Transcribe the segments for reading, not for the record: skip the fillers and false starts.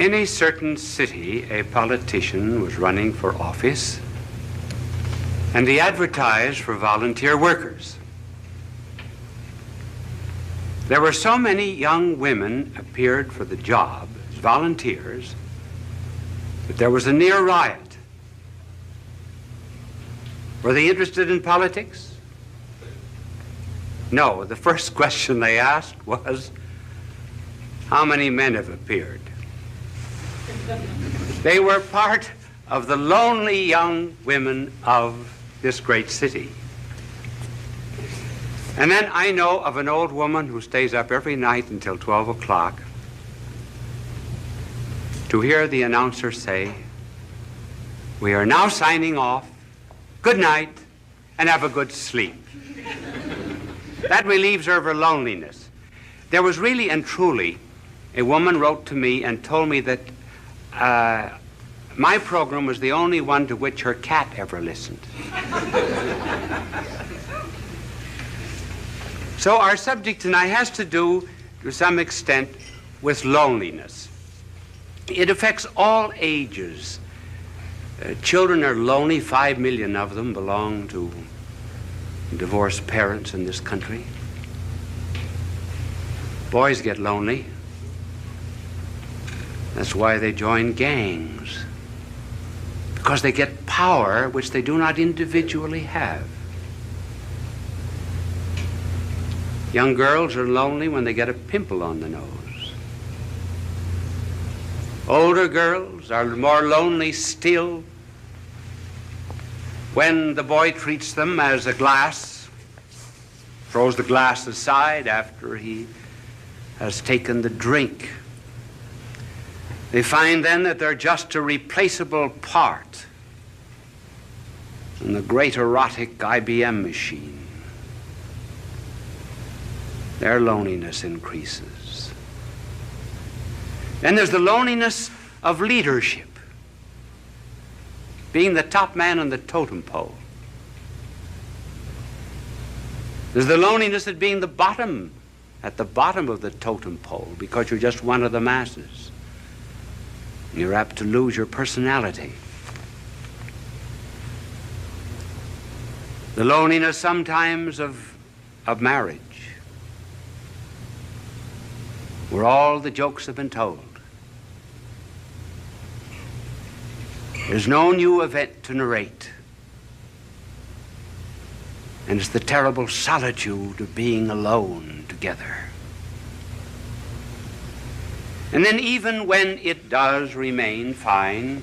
In a certain city, a politician was running for office, and he advertised for volunteer workers. There were so many young women appeared for the job as volunteers that there was a near riot. Were they interested in politics? No. The first question they asked was, how many men have appeared? They were part of the lonely young women of this great city. And then I know of an old woman who stays up every night until 12 o'clock to hear the announcer say, "We are now signing off. Good night, and have a good sleep." That relieves her of her loneliness. There was really and truly, a woman wrote to me and told me that my program was the only one to which her cat ever listened. So our subject tonight has to do, to some extent, with loneliness. It affects all ages. Children are lonely. 5 million of them belong to divorced parents in this country. Boys get lonely. That's why they join gangs, because they get power which they do not individually have. Young girls are lonely when they get a pimple on the nose. Older girls are more lonely still when the boy treats them as a glass, throws the glass aside after he has taken the drink. They find then that they're just a replaceable part in the great erotic IBM machine. Their loneliness increases. Then there's the loneliness of leadership, being the top man on the totem pole. There's the loneliness of being at the bottom of the totem pole, because you're just one of the masses. You're apt to lose your personality. The loneliness sometimes of marriage, where all the jokes have been told. There's no new event to narrate. And it's the terrible solitude of being alone together. And then even when it does remain fine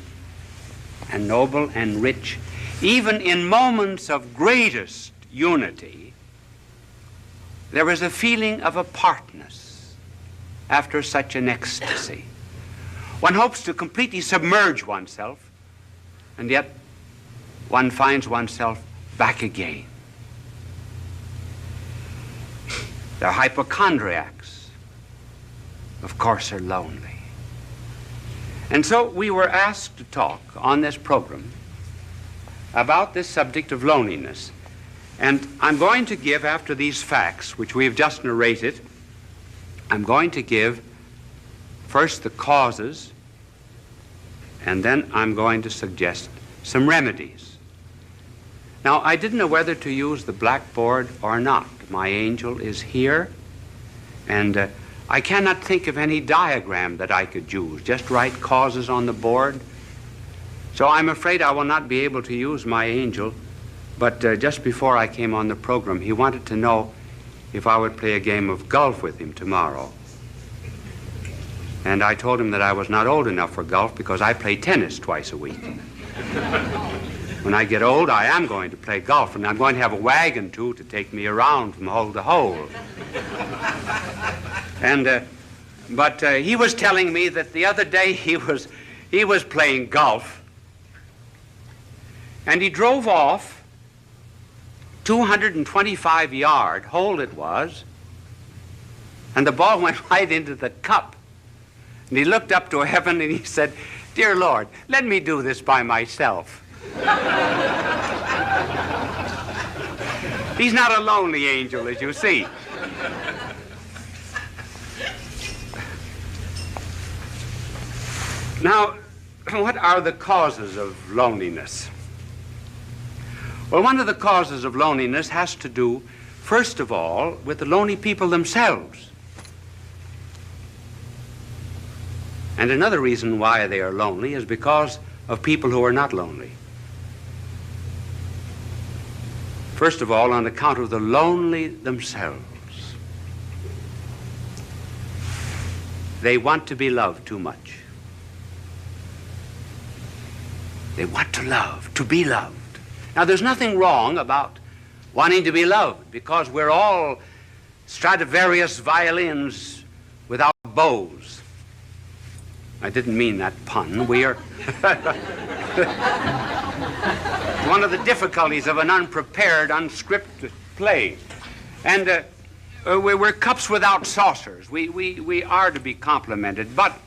and noble and rich, even in moments of greatest unity, there is a feeling of apartness after such an ecstasy. One hopes to completely submerge oneself, and yet one finds oneself back again. The hypochondriacs, of course, are lonely. And so we were asked to talk on this program about this subject of loneliness. And I'm going to give, after these facts, which we've just narrated, I'm going to give first the causes, and then I'm going to suggest some remedies. Now, I didn't know whether to use the blackboard or not. My angel is here, and I cannot think of any diagram that I could use. Just write causes on the board. So I'm afraid I will not be able to use my angel, but just before I came on the program, he wanted to know if I would play a game of golf with him tomorrow. And I told him that I was not old enough for golf because I play tennis twice a week. When I get old, I am going to play golf, and I'm going to have a wagon, too, to take me around from hole to hole. And, but he was telling me that the other day he was playing golf, and he drove off 225-yard hole it was, and the ball went right into the cup. And he looked up to heaven and he said, "Dear Lord, let me do this by myself." He's not a lonely angel, as you see. Now, what are the causes of loneliness? Well, one of the causes of loneliness has to do, first of all, with the lonely people themselves. And another reason why they are lonely is because of people who are not lonely. First of all, on account of the lonely themselves. They want to be loved too much. They want to love, to be loved. Now, there's nothing wrong about wanting to be loved, because we're all Stradivarius violins without bows. I didn't mean that pun. We are... one of the difficulties of an unprepared, unscripted play. And we're cups without saucers. We are to be complimented. But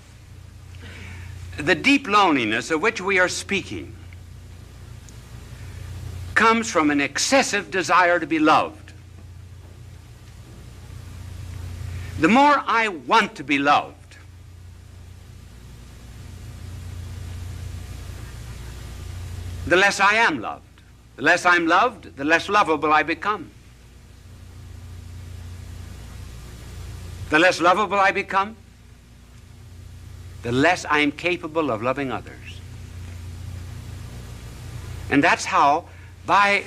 the deep loneliness of which we are speaking comes from an excessive desire to be loved. The more I want to be loved, the less I am loved. The less I'm loved, the less lovable I become. The less lovable I become, the less I am capable of loving others. And that's how, by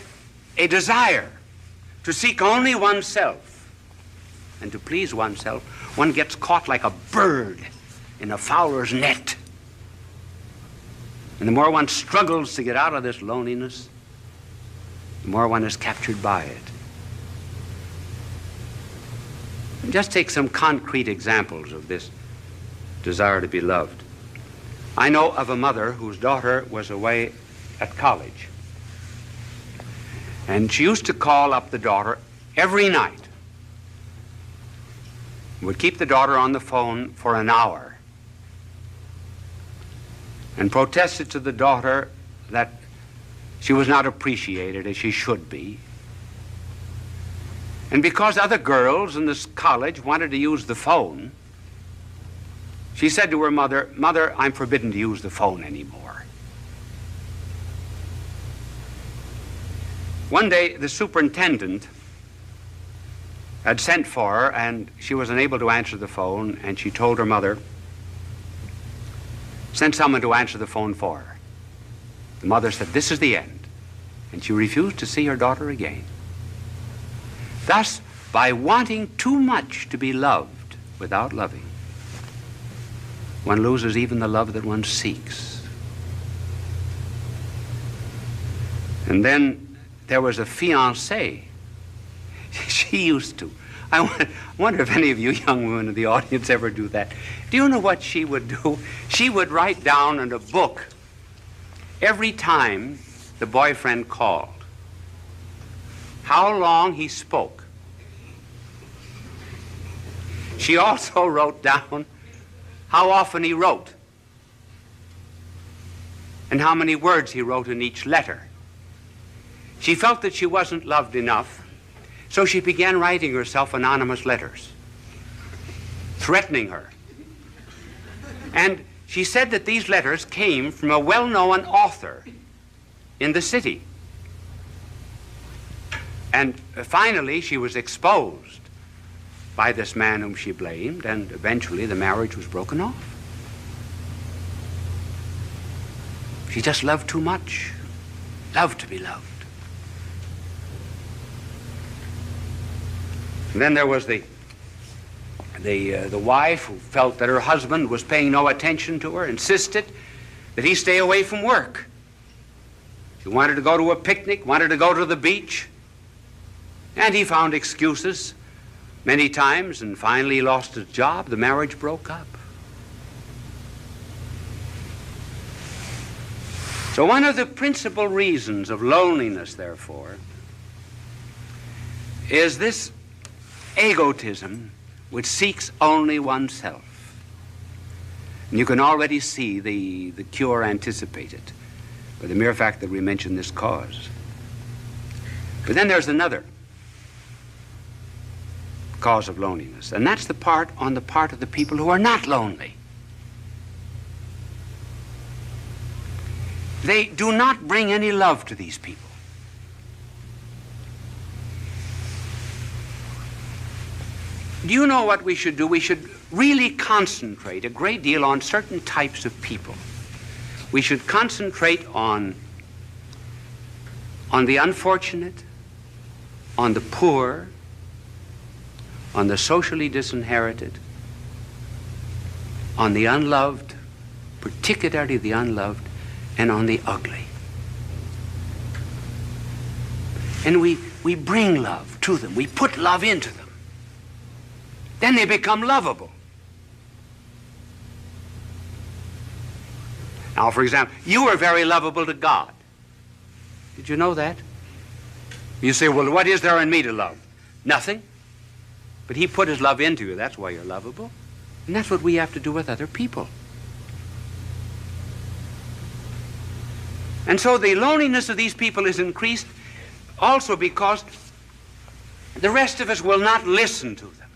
a desire to seek only oneself and to please oneself, one gets caught like a bird in a fowler's net. And the more one struggles to get out of this loneliness, the more one is captured by it. Just take some concrete examples of this desire to be loved. I know of a mother whose daughter was away at college. And she used to call up the daughter every night. Would keep the daughter on the phone for an hour and protested to the daughter that she was not appreciated as she should be. And because other girls in this college wanted to use the phone, she said to her mother, "Mother, I'm forbidden to use the phone anymore." One day, the superintendent had sent for her, and she was unable to answer the phone, and she told her mother, "Send someone to answer the phone for her." The mother said, "This is the end," and she refused to see her daughter again. Thus, by wanting too much to be loved without loving, one loses even the love that one seeks. And then there was a fiancée. She used to. I wonder if any of you young women in the audience ever do that. Do you know what she would do? She would write down in a book every time the boyfriend called how long he spoke. She also wrote down how often he wrote and how many words he wrote in each letter. She felt that she wasn't loved enough, so she began writing herself anonymous letters, threatening her. And she said that these letters came from a well-known author in the city. And finally, she was exposed by this man whom she blamed, and eventually the marriage was broken off. She just loved too much, loved to be loved. And then there was the wife who felt that her husband was paying no attention to her, insisted that he stay away from work. She wanted to go to a picnic, wanted to go to the beach, and he found excuses many times, and finally he lost his job. The marriage broke up. So one of the principal reasons of loneliness, therefore, is this egotism which seeks only oneself. And you can already see the cure anticipated by the mere fact that we mention this cause. But then there's another cause of loneliness, and that's on the part of the people who are not lonely. They do not bring any love to these people. Do you know what we should do? We should really concentrate a great deal on certain types of people. We should concentrate on the unfortunate, on the poor, on the socially disinherited, on the unloved, particularly the unloved, and on the ugly. And we bring love to them. We put love into them. Then they become lovable. Now, for example, you are very lovable to God. Did you know that? You say, well, what is there in me to love? Nothing. But he put his love into you. That's why you're lovable. And that's what we have to do with other people. And so the loneliness of these people is increased also because the rest of us will not listen to them.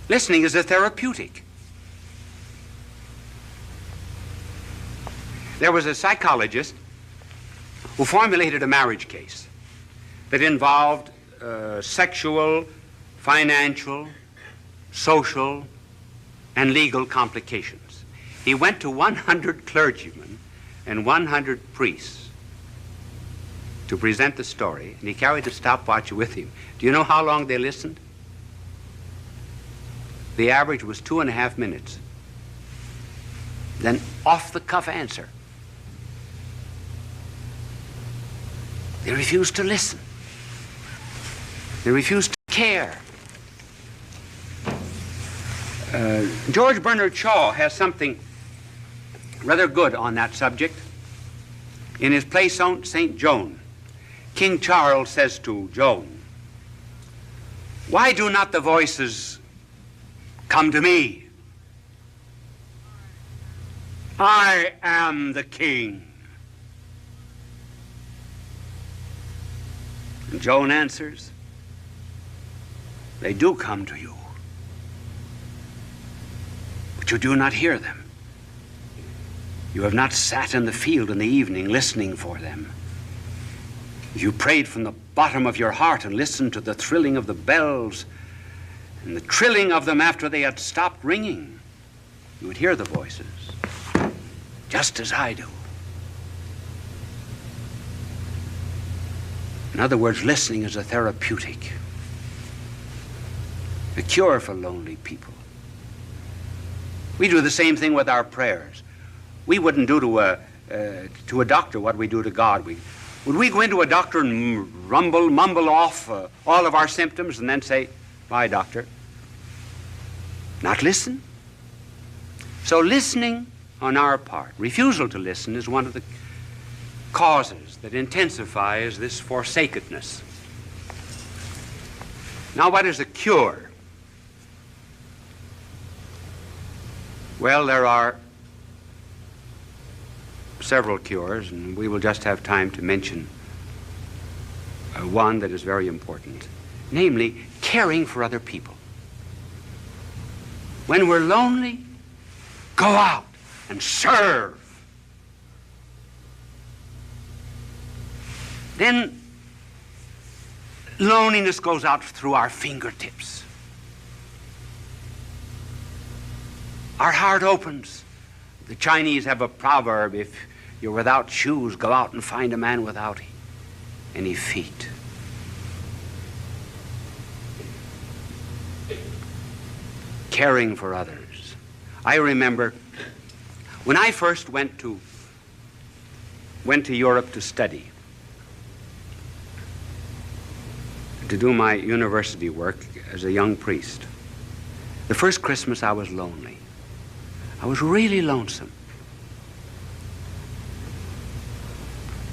Listening is a therapeutic. There was a psychologist who formulated a marriage case that involved sexual, financial, social, and legal complications. He went to 100 clergymen and 100 priests to present the story, and he carried a stopwatch with him. Do you know how long they listened? The average was 2.5 minutes. Then off-the-cuff answer. They refused to listen. They refused to care. George Bernard Shaw has something rather good on that subject. In his play St. Joan, King Charles says to Joan, "Why do not the voices come to me? I am the king." And Joan answers, "They do come to you, but you do not hear them. You have not sat in the field in the evening listening for them. If you prayed from the bottom of your heart and listened to the thrilling of the bells and the trilling of them after they had stopped ringing, you would hear the voices, just as I do." In other words, listening is a therapeutic, a cure for lonely people. We do the same thing with our prayers. We wouldn't do to a doctor what we do to God. Would we go into a doctor and mumble off all of our symptoms and then say, "Bye, doctor"? Not listen. So listening on our part, refusal to listen, is one of the causes that intensifies this forsakenness. Now, what is a cure? Well, there are several cures, and we will just have time to mention one that is very important, namely caring for other people. When we're lonely, go out and serve. Then loneliness goes out through our fingertips. Our heart opens. The Chinese have a proverb, if you're without shoes, go out and find a man without any feet. Caring for others. I remember when I first went to Europe to study, to do my university work as a young priest. The first Christmas I was lonely. I was really lonesome.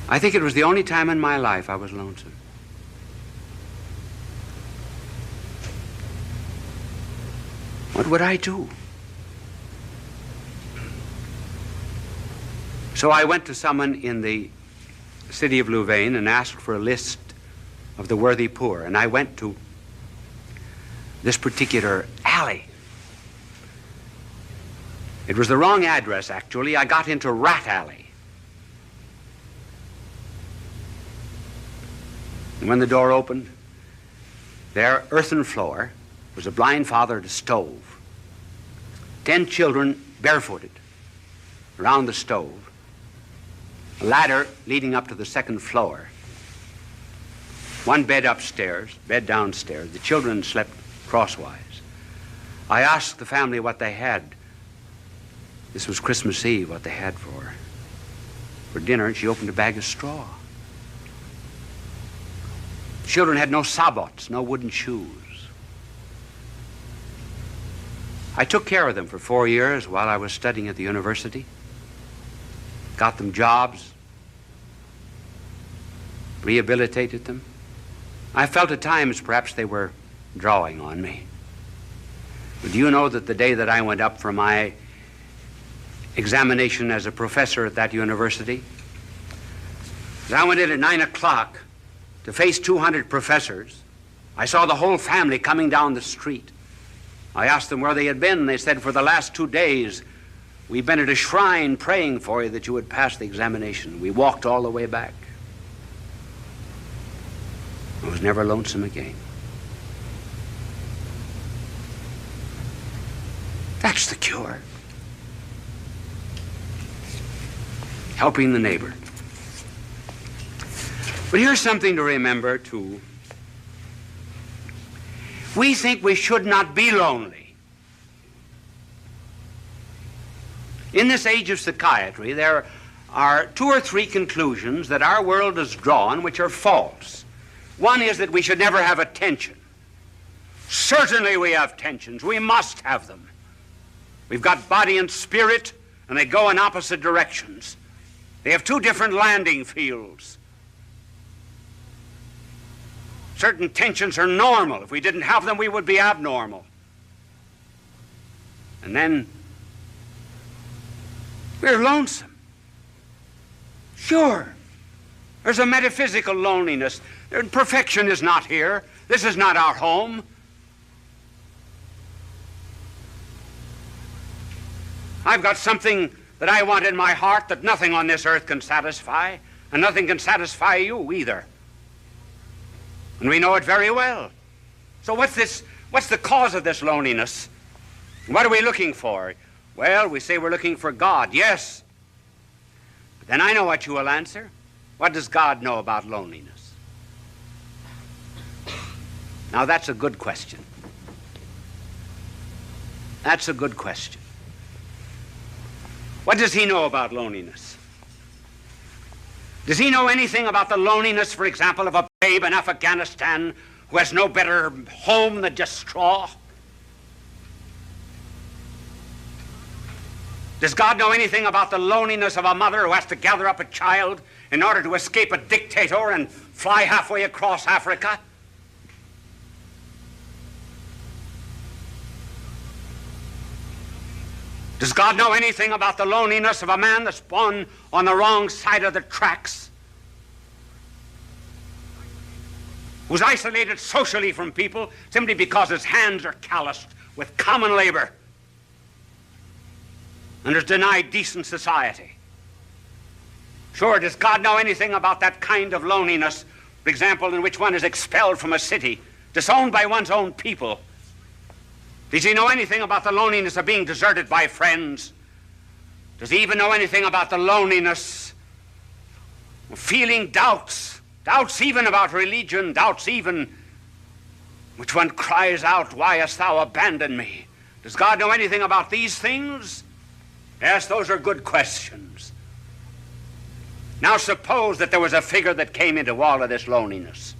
I think it was the only time in my life I was lonesome. What would I do? So I went to someone in the city of Louvain and asked for a list of the worthy poor. And I went to this particular alley. It was the wrong address, actually. I got into Rat Alley. And when the door opened, there, earthen floor, was a blind father at a stove. 10 children barefooted around the stove. A ladder leading up to the second floor. One bed upstairs, bed downstairs. The children slept crosswise. I asked the family what they had. This was Christmas Eve, what they had for dinner, and she opened a bag of straw. Children had no sabots, no wooden shoes. I took care of them for 4 years while I was studying at the university. Got them jobs, rehabilitated them. I felt at times perhaps they were drawing on me. But do you know that the day that I went up for my examination as a professor at that university, as I went in at 9 o'clock to face 200 professors, I saw the whole family coming down the street. I asked them where they had been, and they said, for the last 2 days, we've been at a shrine praying for you that you would pass the examination. We walked all the way back. I was never lonesome again. That's the cure. Helping the neighbor. But here's something to remember, too. We think we should not be lonely. In this age of psychiatry, there are 2 or 3 conclusions that our world has drawn which are false. One is that we should never have a tension. Certainly we have tensions. We must have them. We've got body and spirit, and they go in opposite directions. They have 2 different landing fields. Certain tensions are normal. If we didn't have them, we would be abnormal. And then we're lonesome. Sure. There's a metaphysical loneliness. Perfection is not here. This is not our home. I've got something that I want in my heart that nothing on this earth can satisfy, and nothing can satisfy you either. And we know it very well. So what's the cause of this loneliness? What are we looking for? Well, we say we're looking for God. Yes. But then I know what you will answer. What does God know about loneliness? Now that's a good question. That's a good question. What does he know about loneliness? Does he know anything about the loneliness, for example, of a babe in Afghanistan who has no better home than just straw? Does God know anything about the loneliness of a mother who has to gather up a child in order to escape a dictator and fly halfway across Africa? Does God know anything about the loneliness of a man that's born on the wrong side of the tracks? Who's isolated socially from people simply because his hands are calloused with common labor and is denied decent society? Sure, does God know anything about that kind of loneliness, for example, in which one is expelled from a city, disowned by one's own people? Does he know anything about the loneliness of being deserted by friends? Does he even know anything about the loneliness of feeling doubts? Doubts even about religion, doubts even which one cries out, "Why hast thou abandoned me?" Does God know anything about these things? Yes, those are good questions. Now suppose that there was a figure that came into all of this loneliness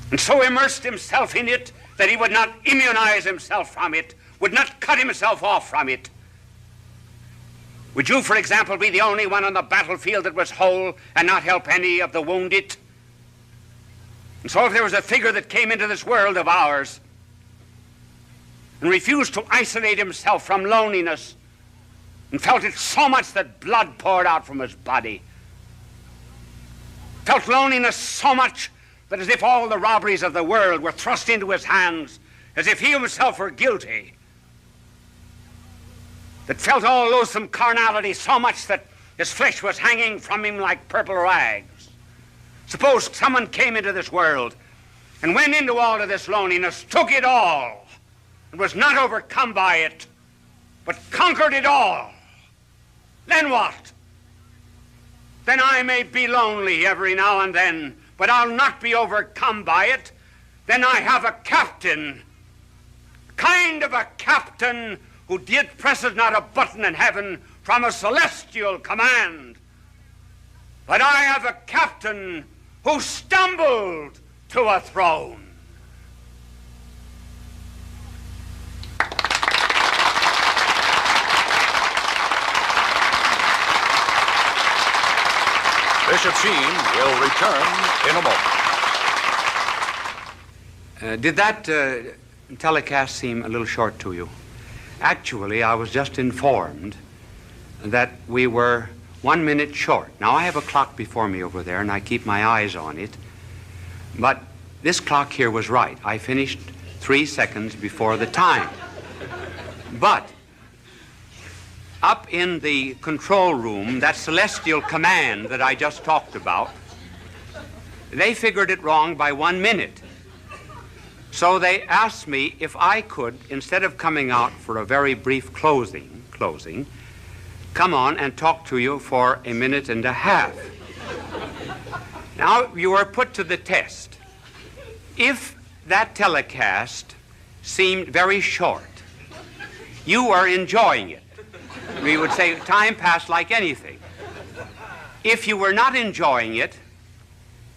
and so immersed himself in it that he would not immunize himself from it, would not cut himself off from it. Would you, for example, be the only one on the battlefield that was whole and not help any of the wounded? And so if there was a figure that came into this world of ours and refused to isolate himself from loneliness and felt it so much that blood poured out from his body, felt loneliness so much that as if all the robberies of the world were thrust into his hands, as if he himself were guilty, that felt all loathsome carnality so much that his flesh was hanging from him like purple rags. Suppose someone came into this world and went into all of this loneliness, took it all, and was not overcome by it, but conquered it all. Then what? Then I may be lonely every now and then, but I'll not be overcome by it. Then I have a captain, kind of a captain who yet presses not a button in heaven from a celestial command. But I have a captain who stumbled to a throne. Bishop Sheen will return in a moment. Did that telecast seem a little short to you? Actually, I was just informed that we were 1 minute short. Now, I have a clock before me over there, and I keep my eyes on it. But this clock here was right. I finished 3 seconds before the time. But up in the control room, that celestial command that I just talked about, they figured it wrong by 1 minute. So they asked me if I could, instead of coming out for a very brief closing, come on and talk to you for 1.5 minutes. Now, you are put to the test. If that telecast seemed very short, you are enjoying it. We would say time passed like anything. If you were not enjoying it,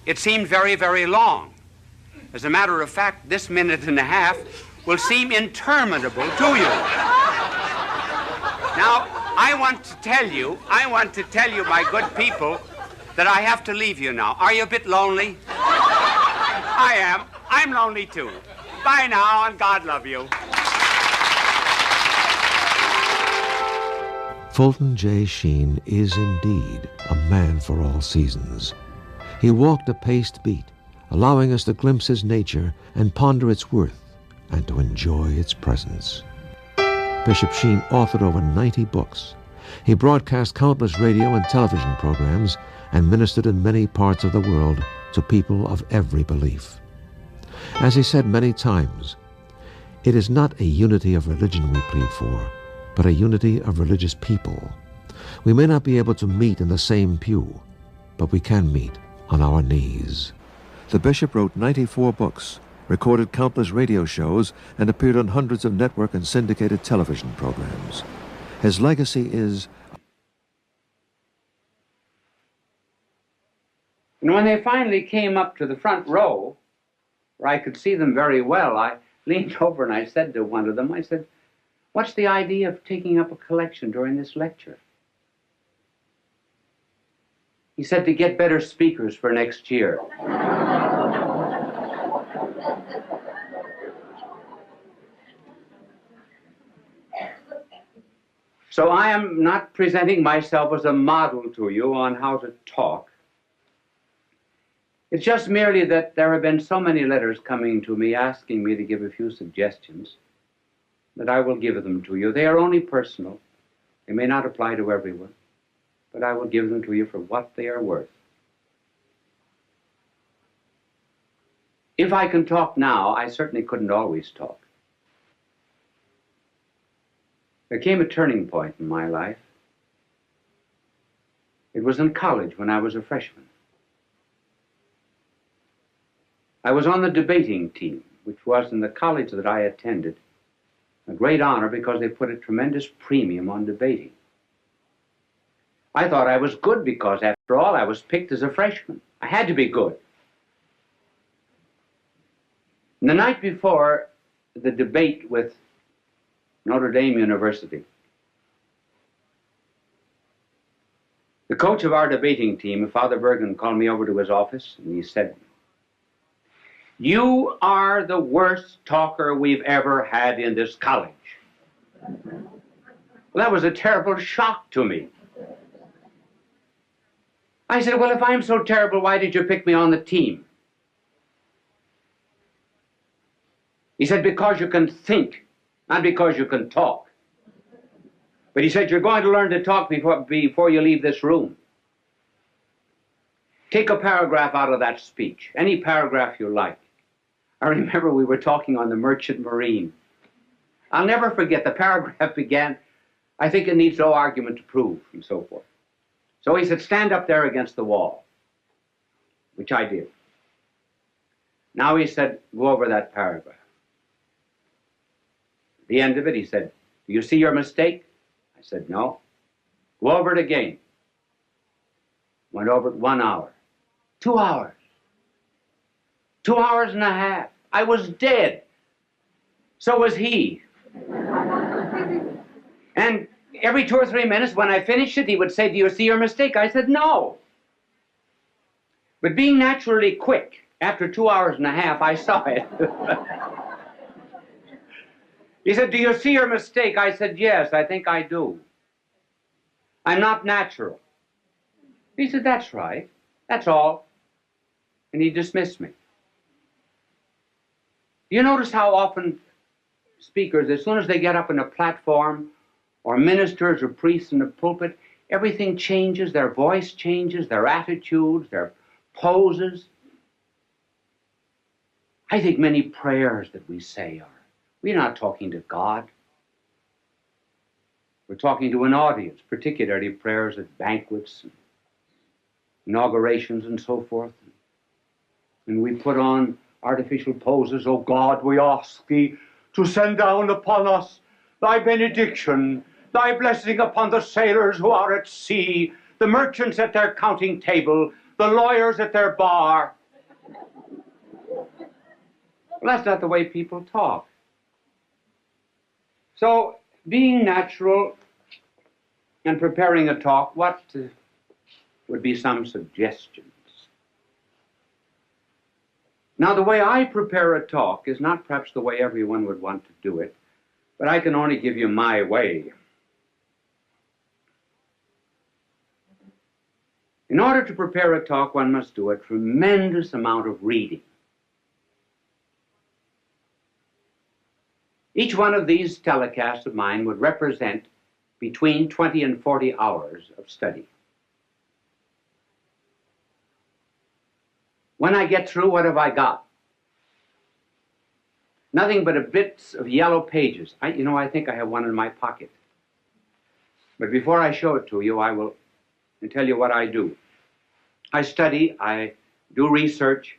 it seemed very, very long. As a matter of fact, this 1.5 minutes will seem interminable to you. Now, I want to tell you, my good people, that I have to leave you now. Are you a bit lonely? I am. I'm lonely too. Bye now, and God love you. Fulton J. Sheen is indeed a man for all seasons. He walked a paced beat, allowing us to glimpse his nature and ponder its worth and to enjoy its presence. Bishop Sheen authored over 90 books. He broadcast countless radio and television programs and ministered in many parts of the world to people of every belief. As he said many times, it is not a unity of religion we plead for, but a unity of religious people. We may not be able to meet in the same pew, but we can meet on our knees. The bishop wrote 94 books, recorded countless radio shows, and appeared on hundreds of network and syndicated television programs. His legacy is... And when they finally came up to the front row, where I could see them very well, I leaned over and I said to one of them, I said, "What's the idea of taking up a collection during this lecture?" He said, "To get better speakers for next year." So I am not presenting myself as a model to you on how to talk. It's just merely that there have been so many letters coming to me asking me to give a few suggestions that I will give them to you. They are only personal. They may not apply to everyone, but I will give them to you for what they are worth. If I can talk now, I certainly couldn't always talk. There came a turning point in my life. It was in college when I was a freshman. I was on the debating team, which was in the college that I attended a great honor because they put a tremendous premium on debating. I thought I was good because, after all, I was picked as a freshman. I had to be good. And the night before the debate with Notre Dame University, the coach of our debating team, Father Bergen, called me over to his office and he said, "You are the worst talker we've ever had in this college." Well, that was a terrible shock to me. I said, "Well, if I'm so terrible, why did you pick me on the team?" He said, "Because you can think, not because you can talk." But he said, you're going to learn to talk before you leave this room. Take a paragraph out of that speech, any paragraph you like. I remember we were talking on the Merchant Marine. I'll never forget, the paragraph began, I think it needs no argument to prove, and so forth. So he said, stand up there against the wall, which I did. Now he said, go over that paragraph. At the end of it, he said, do you see your mistake? I said, no. Go over it again. Went over it 1 hour. 2 hours. 2 hours and a half. I was dead. So was he. And every 2 or 3 minutes when I finished it, he would say, do you see your mistake? I said, no. But being naturally quick, after 2 hours and a half, I saw it. He said, do you see your mistake? I said, yes, I think I do. I'm not natural. He said, that's right. That's all. And he dismissed me. You notice how often speakers, as soon as they get up on a platform, or ministers or priests in the pulpit, everything changes, their voice changes, their attitudes, their poses. I think many prayers that we say are, we're not talking to God. We're talking to an audience, particularly prayers at banquets, and inaugurations and so forth. And we put on artificial poses. Oh God, we ask thee to send down upon us thy benediction, thy blessing upon the sailors who are at sea, the merchants at their counting table, the lawyers at their bar. Well, that's not the way people talk. So, being natural and preparing a talk, what would be some suggestions? Now, the way I prepare a talk is not perhaps the way everyone would want to do it, but I can only give you my way. In order to prepare a talk, one must do a tremendous amount of reading. Each one of these telecasts of mine would represent between 20 and 40 hours of study. When I get through, what have I got? Nothing but a bits of yellow pages. I think I have one in my pocket. But before I show it to you, I will tell you what I do. I study, I do research,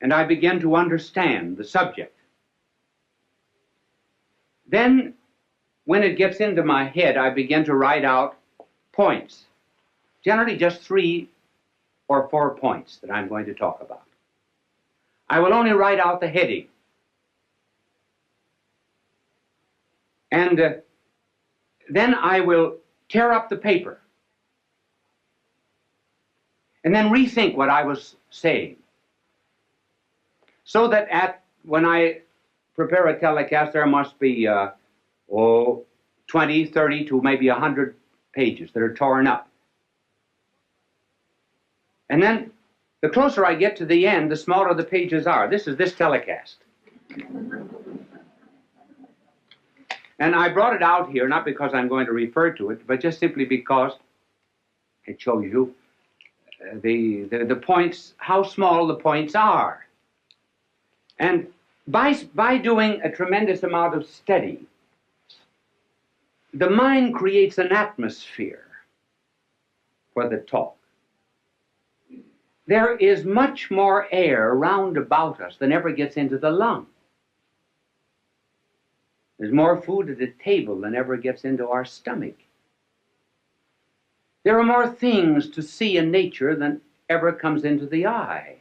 and I begin to understand the subject. Then, when it gets into my head, I begin to write out points. Generally just 3 or 4 points that I'm going to talk about. I will only write out the heading. And then I will tear up the paper. And then rethink what I was saying. So that when I prepare a telecast, there must be 20, 30 to maybe 100 pages that are torn up. And then the closer I get to the end, the smaller the pages are. This is this telecast. And I brought it out here, not because I'm going to refer to it, but just simply because it shows you the points, how small the points are. And by doing a tremendous amount of study, the mind creates an atmosphere for the talk. There is much more air round about us than ever gets into the lung. There's more food at the table than ever gets into our stomach. There are more things to see in nature than ever comes into the eye.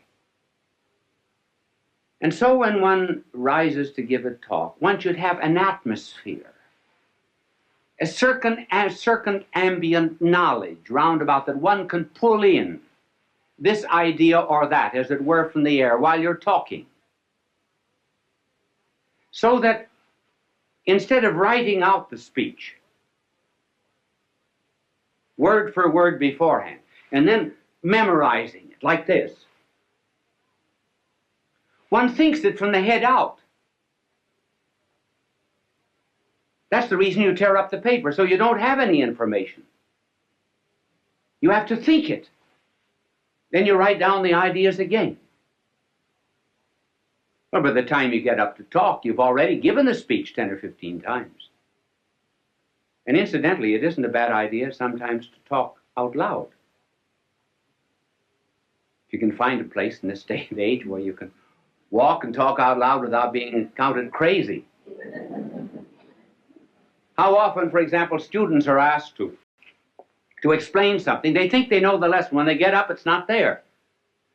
And so when one rises to give a talk, one should have an atmosphere, a certain ambient knowledge round about that one can pull in this idea or that, as it were, from the air while you're talking. So that instead of writing out the speech, word for word beforehand, and then memorizing it like this, one thinks it from the head out. That's the reason you tear up the paper, so you don't have any information. You have to think it. Then you write down the ideas again. Well, by the time you get up to talk, you've already given the speech 10 or 15 times. And incidentally, it isn't a bad idea sometimes to talk out loud. If you can find a place in this day and age where you can walk and talk out loud without being counted crazy. How often, for example, students are asked to explain something. They think they know the lesson. When they get up, it's not there.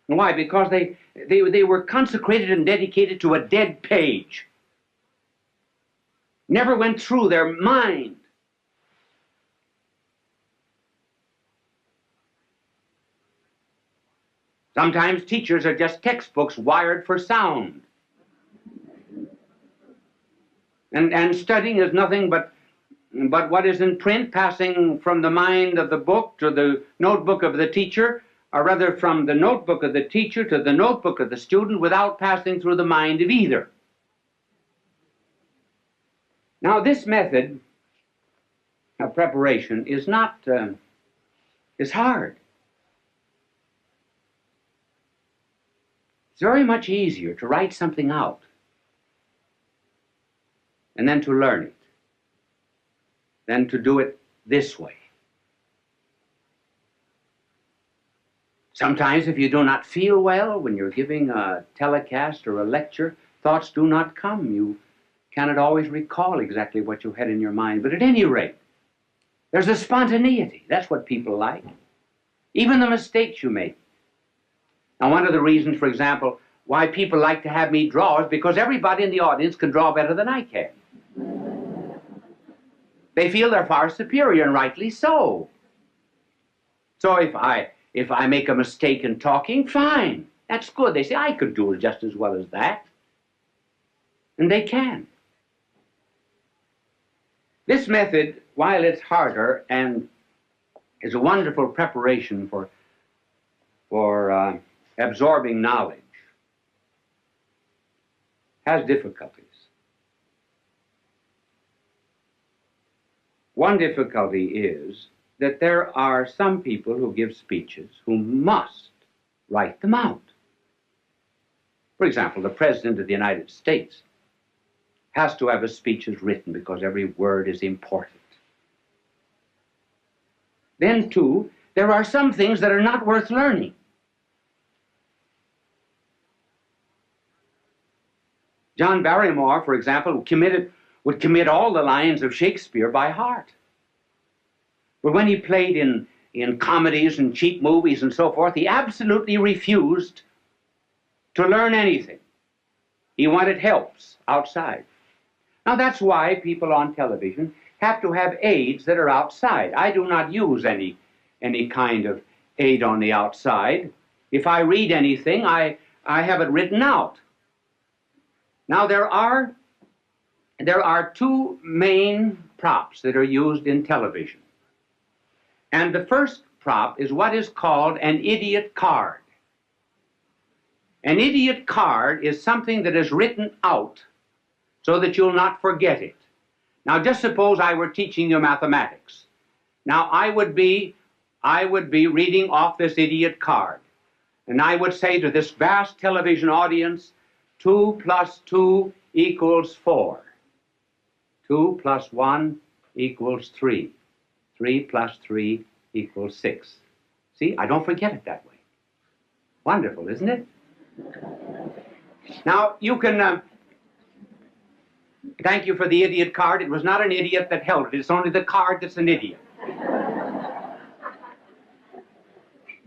And why? Because they were consecrated and dedicated to a dead page. Never went through their mind. Sometimes teachers are just textbooks wired for sound. And studying is nothing but what is in print, passing from the mind of the book to the notebook of the teacher, or rather from the notebook of the teacher to the notebook of the student without passing through the mind of either. Now, this method of preparation is not, is hard. It's very much easier to write something out and then to learn it than to do it this way. Sometimes if you do not feel well when you're giving a telecast or a lecture, thoughts do not come. You cannot always recall exactly what you had in your mind. But at any rate, there's a spontaneity. That's what people like. Even the mistakes you make. Now, one of the reasons, for example, why people like to have me draw is because everybody in the audience can draw better than I can. They feel they're far superior, and rightly so. So if I make a mistake in talking, fine. That's good. They say, I could do it just as well as that. And they can. This method, while it's harder and is a wonderful preparation for absorbing knowledge, has difficulties. One difficulty is that there are some people who give speeches who must write them out. For example, the President of the United States has to have his speeches written because every word is important. Then, too, there are some things that are not worth learning. John Barrymore, for example, would commit all the lines of Shakespeare by heart. But when he played in comedies and cheap movies and so forth, he absolutely refused to learn anything. He wanted helps outside. Now that's why people on television have to have aids that are outside. I do not use any kind of aid on the outside. If I read anything, I have it written out. Now there are two main props that are used in television. And the first prop is what is called an idiot card. An idiot card is something that is written out so that you'll not forget it. Now just suppose I were teaching you mathematics. Now I would be reading off this idiot card. And I would say to this vast television audience, 2 plus 2 equals 4. 2 plus 1 equals 3. 3 plus 3 equals 6. See, I don't forget it that way. Wonderful, isn't it? Now, you can... thank you for the idiot card. It was not an idiot that held it. It's only the card that's an idiot.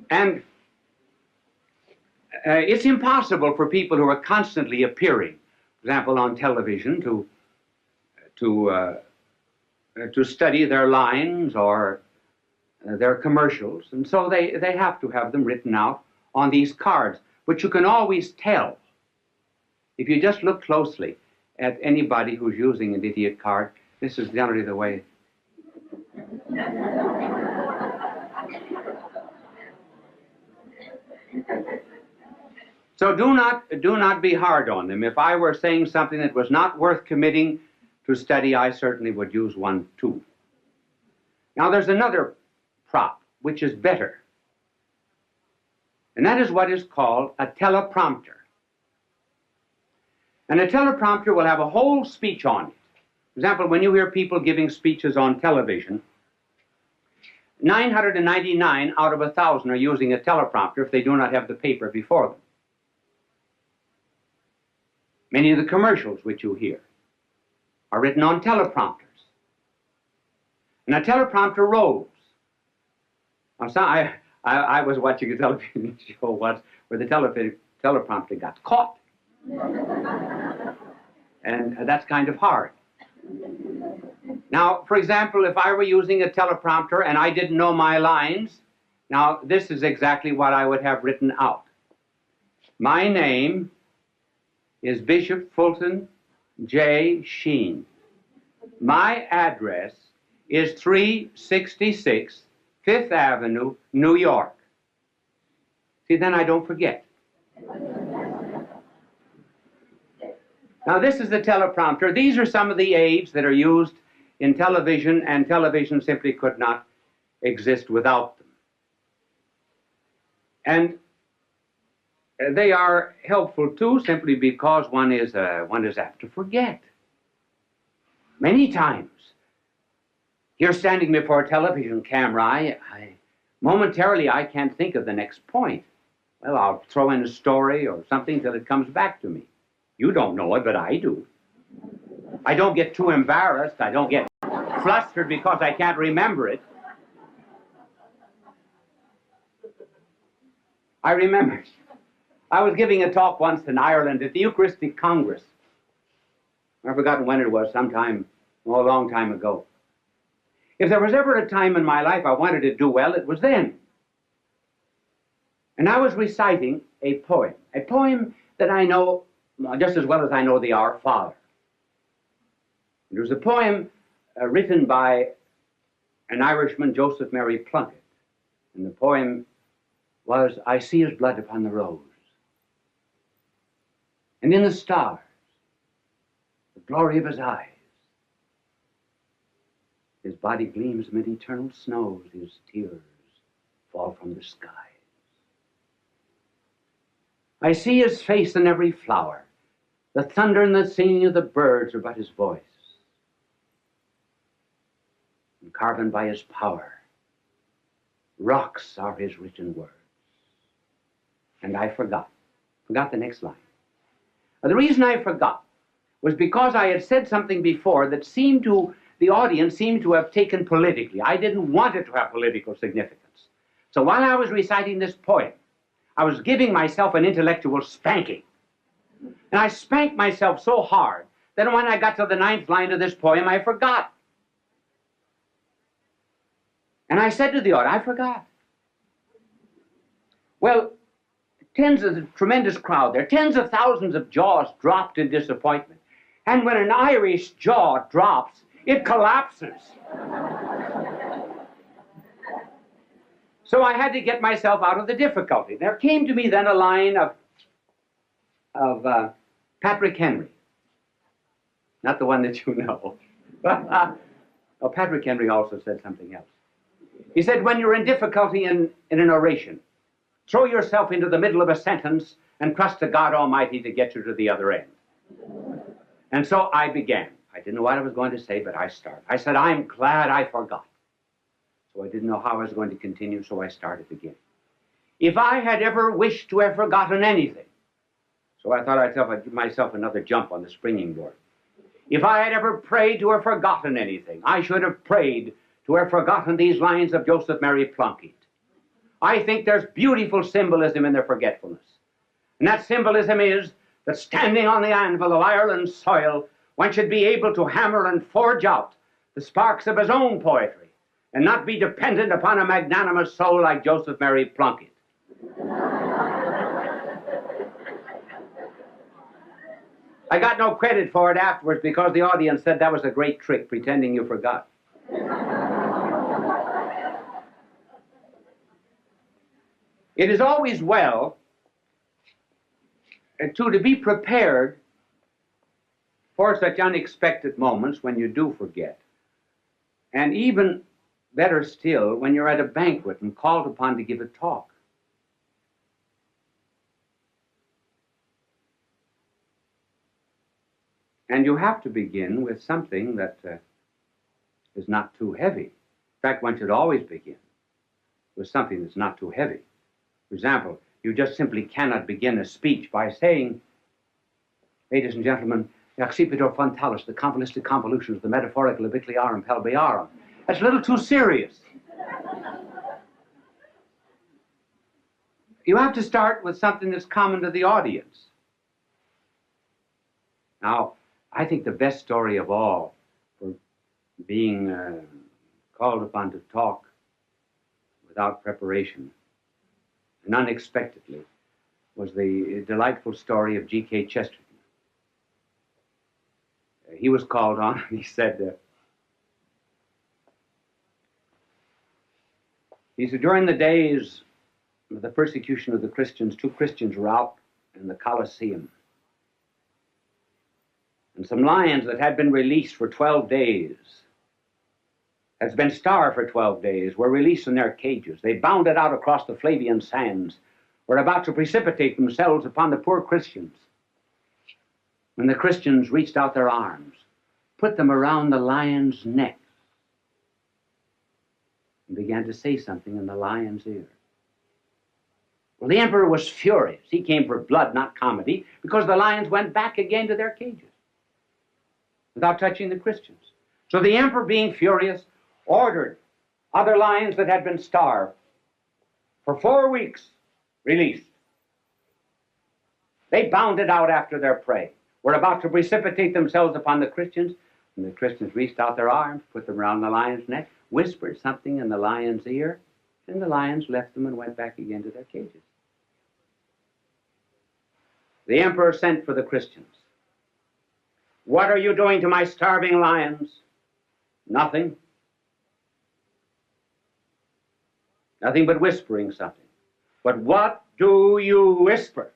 And it's impossible for people who are constantly appearing, for example, on television, to study their lines or their commercials, and so they have to have them written out on these cards. But you can always tell, if you just look closely at anybody who's using an idiot card. This is generally the way. So do not be hard on them. If I were saying something that was not worth committing to study, I certainly would use one too. Now there's another prop which is better, and that is what is called a teleprompter. And a teleprompter will have a whole speech on it. For example, when you hear people giving speeches on television, 999 out of 1,000 are using a teleprompter if they do not have the paper before them. Many of the commercials which you hear are written on teleprompters. And a teleprompter rolls. Now, so I was watching a television show once where the teleprompter got caught. And that's kind of hard. Now, for example, if I were using a teleprompter and I didn't know my lines, now this is exactly what I would have written out. My name is Bishop Fulton J. Sheen. My address is 366 Fifth Avenue, New York. See, then I don't forget. Now, this is the teleprompter. These are some of the aids that are used in television, and television simply could not exist without them. And they are helpful, too, simply because one is apt to forget. Many times, you're standing before a television camera. Momentarily, I can't think of the next point. Well, I'll throw in a story or something till it comes back to me. You don't know it, but I do. I don't get too embarrassed. I don't get flustered because I can't remember it. I remember, I was giving a talk once in Ireland at the Eucharistic Congress. I've forgotten when it was, sometime, a long time ago. If there was ever a time in my life I wanted to do well, it was then. And I was reciting a poem that I know just as well as I know the Our Father. It was a poem written by an Irishman, Joseph Mary Plunkett. And the poem was, I see his blood upon the rose, and in the stars, the glory of his eyes. His body gleams amid eternal snows, his tears fall from the skies. I see his face in every flower. The thunder and the singing of the birds are but his voice. And carven by his power, rocks are his written words. And I forgot the next line. Now, the reason I forgot was because I had said something before that the audience seemed to have taken politically. I didn't want it to have political significance. So while I was reciting this poem, I was giving myself an intellectual spanking. And I spanked myself so hard that when I got to the 9th line of this poem, I forgot. And I said to the audience, I forgot. Well, tremendous crowd there, tens of thousands of jaws dropped in disappointment. And when an Irish jaw drops, it collapses. So I had to get myself out of the difficulty. There came to me then a line of Patrick Henry. Not the one that you know. Oh, Patrick Henry also said something else. He said, when you're in difficulty in an oration, throw yourself into the middle of a sentence and trust to God Almighty to get you to the other end. And so I began. I didn't know what I was going to say, but I started. I said, I'm glad I forgot. So I didn't know how I was going to continue, so I started again. If I had ever wished to have forgotten anything, so I thought I'd give myself another jump on the springing board. If I had ever prayed to have forgotten anything, I should have prayed to have forgotten these lines of Joseph Mary Plunkett. I think there's beautiful symbolism in their forgetfulness. And that symbolism is that standing on the anvil of Ireland's soil, one should be able to hammer and forge out the sparks of his own poetry and not be dependent upon a magnanimous soul like Joseph Mary Plunkett. I got no credit for it afterwards because the audience said that was a great trick, pretending you forgot. It is always well to be prepared for such unexpected moments when you do forget. And even better still, when you're at a banquet and called upon to give a talk. And you have to begin with something that is not too heavy. In fact, one should always begin with something that's not too heavy. For example, you just simply cannot begin a speech by saying, ladies and gentlemen, accipitur frontalis, the convoluted convolutions, the metaphorical abicliarum pelviarum. That's a little too serious. You have to start with something that's common to the audience. Now, I think the best story of all for being called upon to talk without preparation and unexpectedly was the delightful story of G.K. Chesterton. He was called on, and he said, during the days of the persecution of the Christians, 2 Christians were out in the Colosseum. And some lions that had been released for 12 days, had been starved for 12 days, were released from their cages. They bounded out across the Flavian sands, were about to precipitate themselves upon the poor Christians. When the Christians reached out their arms, put them around the lion's neck, and began to say something in the lion's ear. Well, the emperor was furious. He came for blood, not comedy, because the lions went back again to their cages without touching the Christians. So the emperor, being furious, ordered other lions that had been starved for 4 weeks released. They bounded out after their prey, were about to precipitate themselves upon the Christians, and the Christians reached out their arms, put them around the lion's neck, whispered something in the lion's ear, and the lions left them and went back again to their cages. The emperor sent for the Christians. What are you doing to my starving lions? Nothing. Nothing but whispering something. But what do you whisper?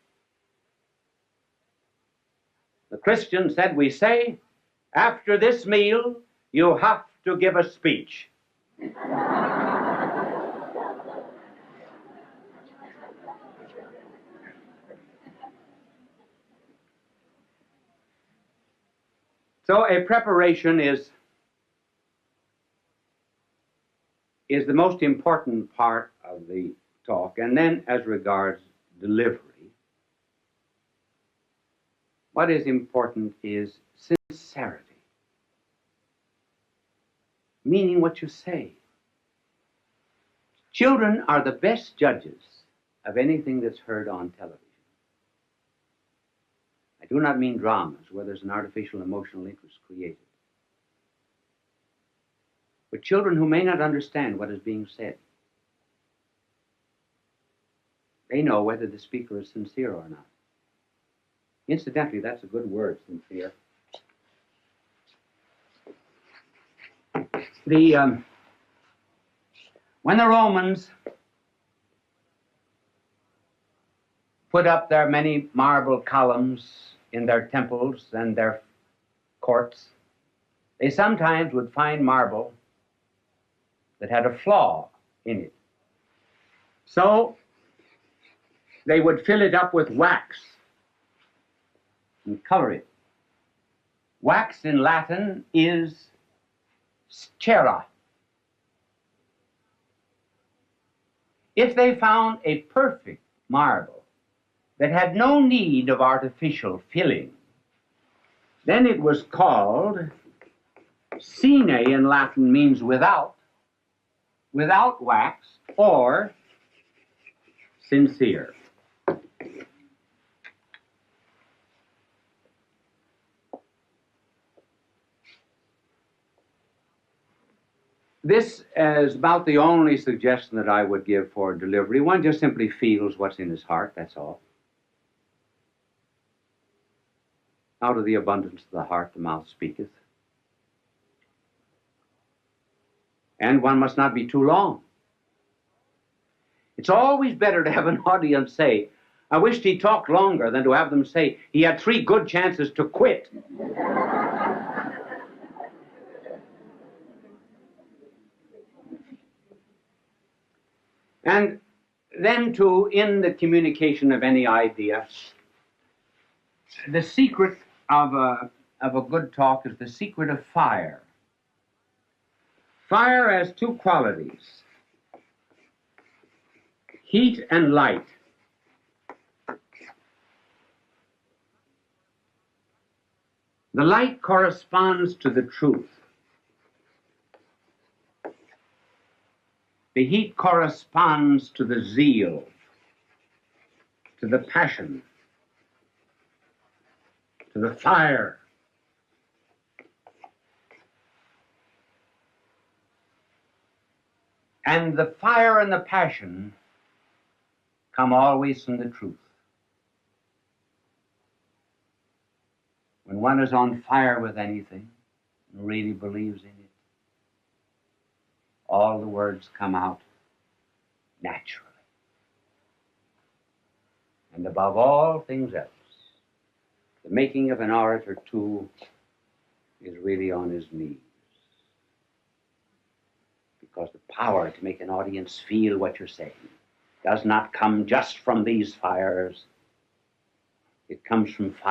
The Christian said, we say, after this meal, you have to give a speech. So a preparation is the most important part of the talk. And then as regards delivery, what is important is sincerity, meaning what you say. Children are the best judges of anything that's heard on television. I do not mean dramas where there's an artificial emotional interest created. But children who may not understand what is being said, they know whether the speaker is sincere or not. Incidentally, that's a good word, sincere. When the Romans put up their many marble columns in their temples and their courts, they sometimes would find marble that had a flaw in it. So they would fill it up with wax and cover it. Wax in Latin is cera. If they found a perfect marble that had no need of artificial filling, then it was called sine in Latin, means without wax, or sincere. This is about the only suggestion that I would give for delivery. One just simply feels what's in his heart, that's all. Out of the abundance of the heart, the mouth speaketh. And one must not be too long. It's always better to have an audience say, I wished he'd talked longer than to have them say he had 3 good chances to quit. And then in the communication of any idea, the secret of a good talk is the secret of fire. Fire has 2 qualities, heat and light. The light corresponds to the truth. The heat corresponds to the zeal, to the passion, to the fire. And the fire and the passion come always from the truth. When one is on fire with anything, and really believes in it, all the words come out naturally. And above all things else, the making of an orator, too, is really on his knees. Because the power to make an audience feel what you're saying does not come just from these fires. It comes from fire